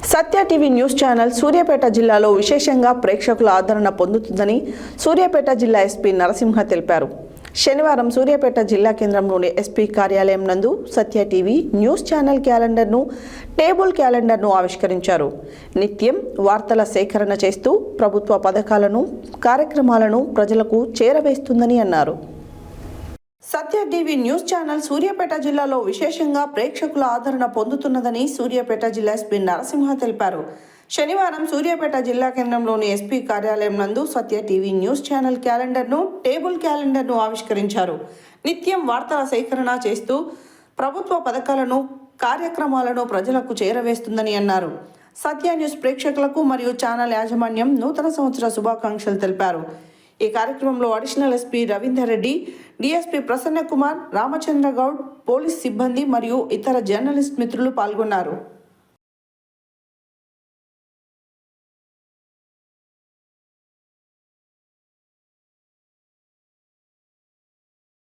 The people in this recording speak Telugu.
సత్య టీవీ న్యూస్ ఛానల్ సూర్యాపేట జిల్లాలో విశేషంగా ప్రేక్షకుల ఆదరణ పొందుతుందని సూర్యాపేట జిల్లా ఎస్పీ నరసింహ తెలిపారు. శనివారం సూర్యాపేట జిల్లా కేంద్రంలోని ఎస్పీ కార్యాలయం నందు సత్య టీవీ న్యూస్ ఛానల్ క్యాలెండర్ను, టేబుల్ క్యాలెండర్ను ఆవిష్కరించారు. నిత్యం వార్తల సేకరణ చేస్తూ ప్రభుత్వ పథకాలను, కార్యక్రమాలను ప్రజలకు చేరవేస్తుందని అన్నారు. సత్య టీవీ న్యూస్ ఛానల్ సూర్యాపేట జిల్లాలో విశేషంగా ప్రేక్షకుల ఆదరణ పొందుతున్నదని సూర్యాపేట జిల్లా ఎస్పీ నరసింహ తెలిపారు. శనివారం సూర్యాపేట జిల్లా కేంద్రంలోని ఎస్పీ కార్యాలయం నందు సత్య టీవీ న్యూస్ ఛానల్ క్యాలెండర్ను, టేబుల్ క్యాలెండర్ను ఆవిష్కరించారు. నిత్యం వార్తల సేకరణ చేస్తూ ప్రభుత్వ పథకాలను, కార్యక్రమాలను ప్రజలకు చేరవేస్తుందని అన్నారు. సత్య న్యూస్ ప్రేక్షకులకు మరియు ఛానల్ యాజమాన్యం నూతన సంవత్సర శుభాకాంక్షలు తెలిపారు. ఈ కార్యక్రమంలో additional SP Ravinder Reddy, DSP Prasanna Kumar, Ramachandra Goud, police సిబ్బంది మరియు ఇతర జర్నలిస్ట్ మిత్రులు పాల్గొన్నారు.